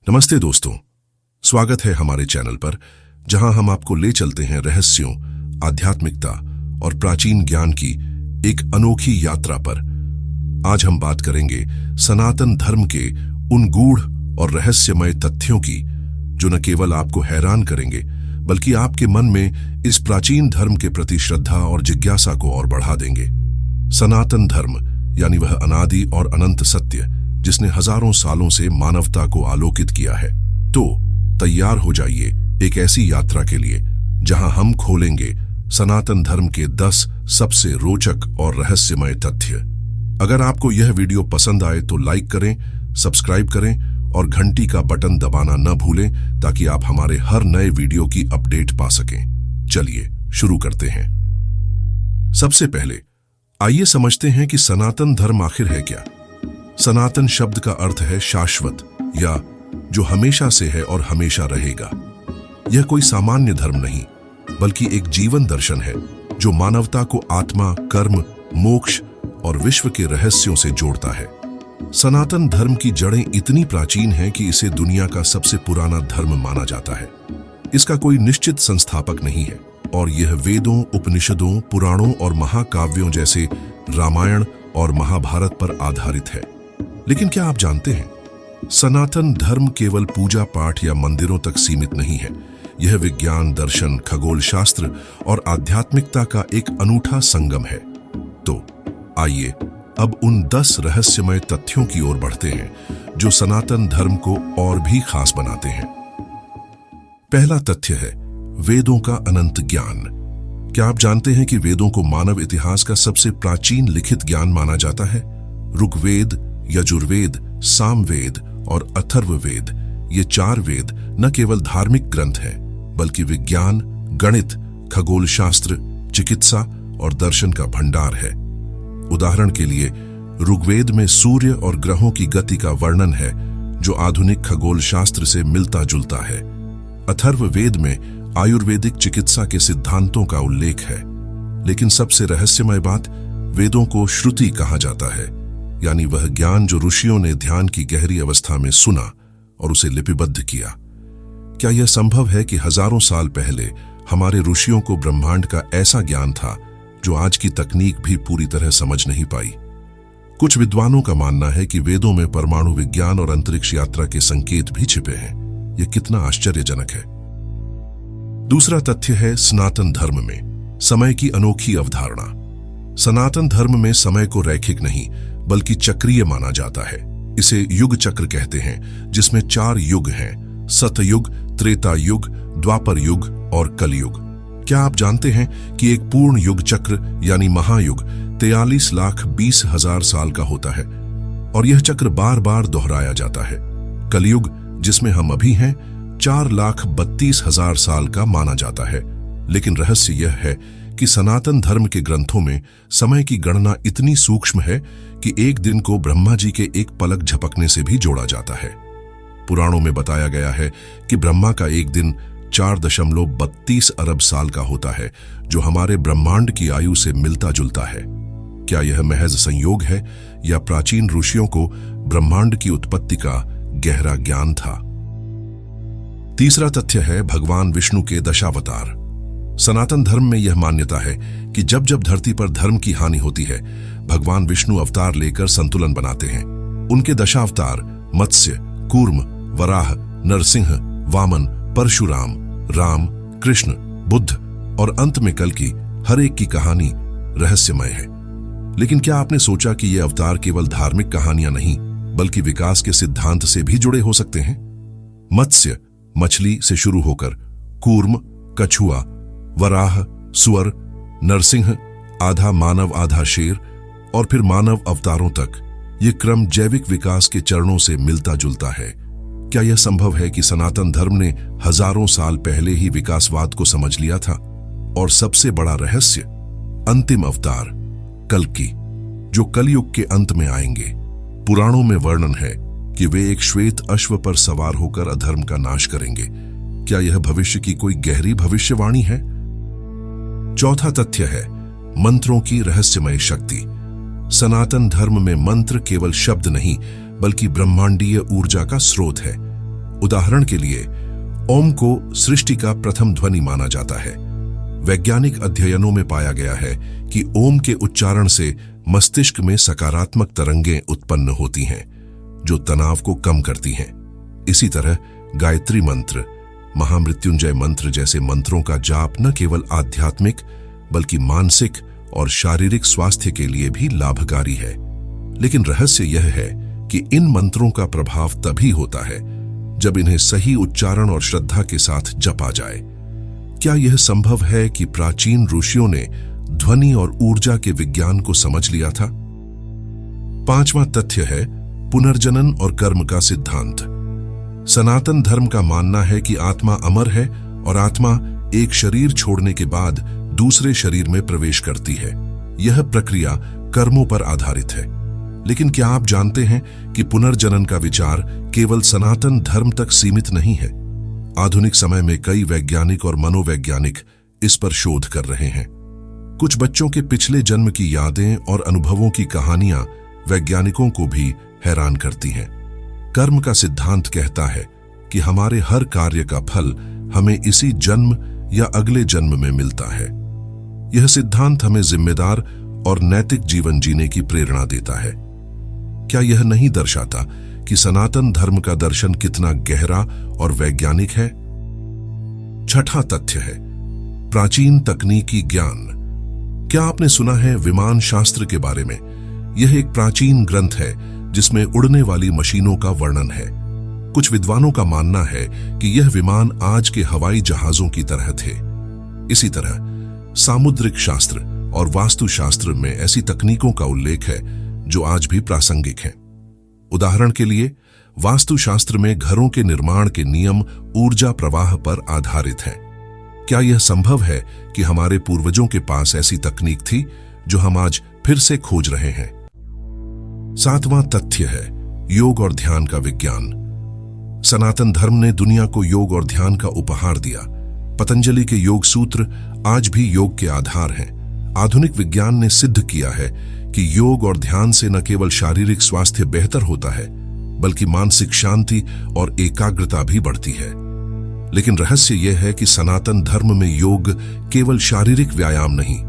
नमस्ते दोस्तों, स्वागत है हमारे चैनल पर जहां हम आपको ले चलते हैं रहस्यों, आध्यात्मिकता और प्राचीन ज्ञान की एक अनोखी यात्रा पर। आज हम बात करेंगे सनातन धर्म के उन गूढ़ और रहस्यमय तथ्यों की जो न केवल आपको हैरान करेंगे बल्कि आपके मन में इस प्राचीन धर्म के प्रति श्रद्धा और जिज्ञासा को और बढ़ा देंगे। सनातन धर्म यानी वह अनादि और अनंत सत्य जिसने हजारों सालों से मानवता को आलोकित किया है। तो तैयार हो जाइए एक ऐसी यात्रा के लिए जहां हम खोलेंगे सनातन धर्म के 10 सबसे रोचक और रहस्यमय तथ्य। अगर आपको यह वीडियो पसंद आए तो लाइक करें, सब्सक्राइब करें और घंटी का बटन दबाना न भूलें ताकि आप हमारे हर नए वीडियो की अपडेट पा सकें। चलिए शुरू करते हैं। सबसे पहले आइए समझते हैं कि सनातन धर्म आखिर है क्या। सनातन शब्द का अर्थ है शाश्वत या जो हमेशा से है और हमेशा रहेगा। यह कोई सामान्य धर्म नहीं बल्कि एक जीवन दर्शन है जो मानवता को आत्मा, कर्म, मोक्ष और विश्व के रहस्यों से जोड़ता है। सनातन धर्म की जड़ें इतनी प्राचीन हैं कि इसे दुनिया का सबसे पुराना धर्म माना जाता है। इसका कोई निश्चित संस्थापक नहीं है और यह वेदों, उपनिषदों, पुराणों और महाकाव्यों जैसे रामायण और महाभारत पर आधारित है। लेकिन क्या आप जानते हैं, सनातन धर्म केवल पूजा पाठ या मंदिरों तक सीमित नहीं है। यह विज्ञान, दर्शन, खगोल शास्त्र और आध्यात्मिकता का एक अनूठा संगम है। तो आइए अब उन 10 रहस्यमय तथ्यों की ओर बढ़ते हैं जो सनातन धर्म को और भी खास बनाते हैं। पहला तथ्य है वेदों का अनंत ज्ञान। क्या आप जानते हैं कि वेदों को मानव इतिहास का सबसे प्राचीन लिखित ज्ञान माना जाता है? ऋग्वेद, यजुर्वेद, सामवेद और अथर्ववेद, ये 4 वेद न केवल धार्मिक ग्रंथ हैं बल्कि विज्ञान, गणित, खगोल शास्त्र, चिकित्सा और दर्शन का भंडार है। उदाहरण के लिए ऋग्वेद में सूर्य और ग्रहों की गति का वर्णन है जो आधुनिक खगोल शास्त्र से मिलता जुलता है। अथर्ववेद में आयुर्वेदिक चिकित्सा के सिद्धांतों का उल्लेख है। लेकिन सबसे रहस्यमय बात, वेदों को श्रुति कहा जाता है, यानी वह ज्ञान जो ऋषियों ने ध्यान की गहरी अवस्था में सुना और उसे लिपिबद्ध किया। क्या यह संभव है कि हजारों साल पहले हमारे ऋषियों को ब्रह्मांड का ऐसा ज्ञान था जो आज की तकनीक भी पूरी तरह समझ नहीं पाई? कुछ विद्वानों का मानना है कि वेदों में परमाणु विज्ञान और अंतरिक्ष यात्रा के संकेत भी छिपे हैं। यह कितना आश्चर्यजनक है। दूसरा तथ्य है सनातन धर्म में समय की अनोखी अवधारणा। सनातन धर्म में समय को रैखिक नहीं बल्कि चक्रीय माना जाता है। इसे युग चक्र कहते हैं जिसमें 4 युग हैं, सतयुग, त्रेता युग, द्वापर युग और कलयुग। क्या आप जानते हैं कि एक पूर्ण युग चक्र यानी महायुग 43,20,000 साल का होता है और यह चक्र बार बार दोहराया जाता है। कलयुग जिसमें हम अभी हैं 4,32,000 साल का माना जाता है। लेकिन रहस्य यह है कि सनातन धर्म के ग्रंथों में समय की गणना इतनी सूक्ष्म है कि एक दिन को ब्रह्मा जी के एक पलक झपकने से भी जोड़ा जाता है। पुराणों में बताया गया है कि ब्रह्मा का एक दिन 4.32 अरब साल का होता है जो हमारे ब्रह्मांड की आयु से मिलता जुलता है। क्या यह महज संयोग है या प्राचीन ऋषियों को ब्रह्मांड की उत्पत्ति का गहरा ज्ञान था? तीसरा तथ्य है भगवान विष्णु के दशावतार। सनातन धर्म में यह मान्यता है कि जब जब धरती पर धर्म की हानि होती है, भगवान विष्णु अवतार लेकर संतुलन बनाते हैं। उनके दशावतार मत्स्य, कूर्म, वराह, नरसिंह, वामन, परशुराम, राम, कृष्ण, बुद्ध और अंत में कल्कि, हर एक की कहानी रहस्यमय है। लेकिन क्या आपने सोचा कि ये अवतार केवल धार्मिक कहानियां नहीं बल्कि विकास के सिद्धांत से भी जुड़े हो सकते हैं? मत्स्य मछली से शुरू होकर कूर्म, कछुआ, वराह, सुअर, नरसिंह आधा मानव आधा शेर और फिर मानव अवतारों तक, ये क्रम जैविक विकास के चरणों से मिलता जुलता है। क्या यह संभव है कि सनातन धर्म ने हजारों साल पहले ही विकासवाद को समझ लिया था? और सबसे बड़ा रहस्य, अंतिम अवतार कल्कि, जो कलयुग के अंत में आएंगे। पुराणों में वर्णन है कि वे एक श्वेत अश्व पर सवार होकर अधर्म का नाश करेंगे। क्या यह भविष्य की कोई गहरी भविष्यवाणी है? चौथा तथ्य है मंत्रों की रहस्यमय शक्ति। सनातन धर्म में मंत्र केवल शब्द नहीं बल्कि ब्रह्मांडीय ऊर्जा का स्रोत है। उदाहरण के लिए ओम को सृष्टि का प्रथम ध्वनि माना जाता है। वैज्ञानिक अध्ययनों में पाया गया है कि ओम के उच्चारण से मस्तिष्क में सकारात्मक तरंगें उत्पन्न होती हैं, जो तनाव को कम करती हैं। इसी तरह गायत्री मंत्र, महामृत्युंजय मंत्र जैसे मंत्रों का जाप न केवल आध्यात्मिक बल्कि मानसिक और शारीरिक स्वास्थ्य के लिए भी लाभकारी है। लेकिन रहस्य यह है कि इन मंत्रों का प्रभाव तभी होता है जब इन्हें सही उच्चारण और श्रद्धा के साथ जपा जाए। क्या यह संभव है कि प्राचीन ऋषियों ने ध्वनि और ऊर्जा के विज्ञान को समझ लिया था? पांचवां तथ्य है पुनर्जनन और कर्म का सिद्धांत। सनातन धर्म का मानना है कि आत्मा अमर है और आत्मा एक शरीर छोड़ने के बाद दूसरे शरीर में प्रवेश करती है। यह प्रक्रिया कर्मों पर आधारित है। लेकिन क्या आप जानते हैं कि पुनर्जनन का विचार केवल सनातन धर्म तक सीमित नहीं है? आधुनिक समय में कई वैज्ञानिक और मनोवैज्ञानिक इस पर शोध कर रहे हैं। कुछ बच्चों के पिछले जन्म की यादें और अनुभवों की कहानियां वैज्ञानिकों को भी हैरान करती हैं। कर्म का सिद्धांत कहता है कि हमारे हर कार्य का फल हमें इसी जन्म या अगले जन्म में मिलता है। यह सिद्धांत हमें जिम्मेदार और नैतिक जीवन जीने की प्रेरणा देता है। क्या यह नहीं दर्शाता कि सनातन धर्म का दर्शन कितना गहरा और वैज्ञानिक है? छठा तथ्य है प्राचीन तकनीकी ज्ञान। क्या आपने सुना है विमान शास्त्र के बारे में? यह एक प्राचीन ग्रंथ है जिसमें उड़ने वाली मशीनों का वर्णन है। कुछ विद्वानों का मानना है कि यह विमान आज के हवाई जहाजों की तरह थे। इसी तरह सामुद्रिक शास्त्र और वास्तुशास्त्र में ऐसी तकनीकों का उल्लेख है जो आज भी प्रासंगिक हैं। उदाहरण के लिए वास्तुशास्त्र में घरों के निर्माण के नियम ऊर्जा प्रवाह पर आधारित हैं। क्या यह संभव है कि हमारे पूर्वजों के पास ऐसी तकनीक थी जो हम आज फिर से खोज रहे हैं? सातवां तथ्य है योग और ध्यान का विज्ञान। सनातन धर्म ने दुनिया को योग और ध्यान का उपहार दिया। पतंजलि के योग सूत्र आज भी योग के आधार हैं। आधुनिक विज्ञान ने सिद्ध किया है कि योग और ध्यान से न केवल शारीरिक स्वास्थ्य बेहतर होता है बल्कि मानसिक शांति और एकाग्रता भी बढ़ती है। लेकिन रहस्य यह है कि सनातन धर्म में योग केवल शारीरिक व्यायाम नहीं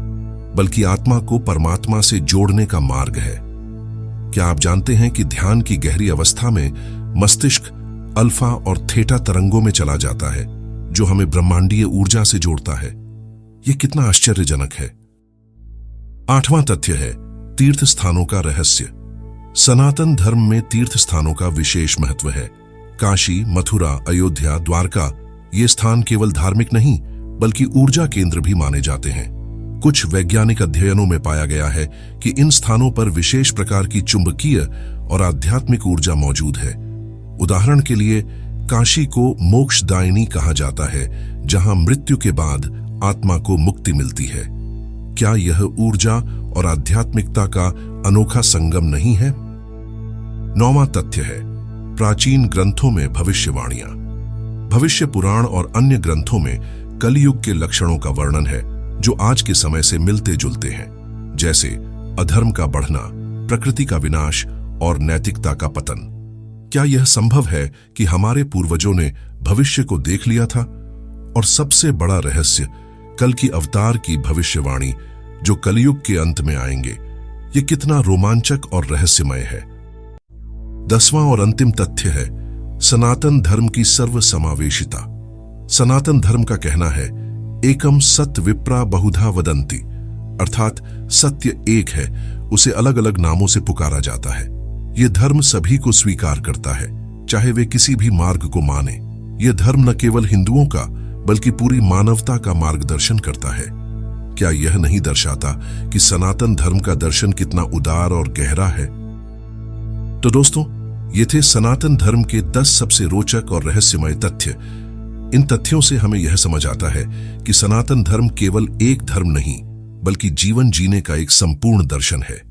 बल्कि आत्मा को परमात्मा से जोड़ने का मार्ग है। क्या आप जानते हैं कि ध्यान की गहरी अवस्था में मस्तिष्क अल्फा और थीटा तरंगों में चला जाता है जो हमें ब्रह्मांडीय ऊर्जा से जोड़ता है? यह कितना आश्चर्यजनक है। आठवां तथ्य है तीर्थ स्थानों का रहस्य। सनातन धर्म में तीर्थ स्थानों का विशेष महत्व है। काशी, मथुरा, अयोध्या, द्वारका ये स्थान केवल धार्मिक नहीं बल्कि ऊर्जा केंद्र भी माने जाते हैं। कुछ वैज्ञानिक अध्ययनों में पाया गया है कि इन स्थानों पर विशेष प्रकार की चुंबकीय और आध्यात्मिक ऊर्जा मौजूद है। उदाहरण के लिए काशी को मोक्षदायिनी कहा जाता है, जहां मृत्यु के बाद आत्मा को मुक्ति मिलती है। क्या यह ऊर्जा और आध्यात्मिकता का अनोखा संगम नहीं है? नौवां तथ्य है प्राचीन ग्रंथों में भविष्यवाणियां। भविष्य पुराण और अन्य ग्रंथों में कलयुग के लक्षणों का वर्णन है जो आज के समय से मिलते जुलते हैं, जैसे अधर्म का बढ़ना, प्रकृति का विनाश और नैतिकता का पतन। क्या यह संभव है कि हमारे पूर्वजों ने भविष्य को देख लिया था? और सबसे बड़ा रहस्य कल की अवतार की भविष्यवाणी जो कलयुग के अंत में आएंगे। यह कितना रोमांचक और रहस्यमय है। 10वां और अंतिम तथ्य है सनातन धर्म की सर्वसमावेशिता। सनातन धर्म का कहना है एकम सत्य विप्रा बहुधा वदंती, अर्थात सत्य एक है, उसे अलग अलग नामों से पुकारा जाता है। यह धर्म सभी को स्वीकार करता है, चाहे वे किसी भी मार्ग को माने। यह धर्म न केवल हिंदुओं का बल्कि पूरी मानवता का मार्गदर्शन करता है। क्या यह नहीं दर्शाता कि सनातन धर्म का दर्शन कितना उदार और गहरा है? तो दोस्तों, ये थे सनातन धर्म के 10 सबसे रोचक और रहस्यमय तथ्य। इन तथ्यों से हमें यह समझ आता है कि सनातन धर्म केवल एक धर्म नहीं बल्कि जीवन जीने का एक संपूर्ण दर्शन है।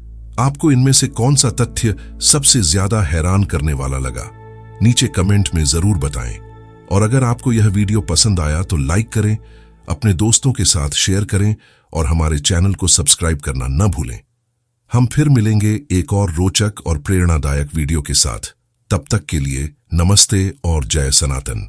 आपको इनमें से कौन सा तथ्य सबसे ज्यादा हैरान करने वाला लगा? नीचे कमेंट में जरूर बताएं। और अगर आपको यह वीडियो पसंद आया तो लाइक करें, अपने दोस्तों के साथ शेयर करें और हमारे चैनल को सब्सक्राइब करना न भूलें। हम फिर मिलेंगे एक और रोचक और प्रेरणादायक वीडियो के साथ। तब तक के लिए नमस्ते और जय सनातन।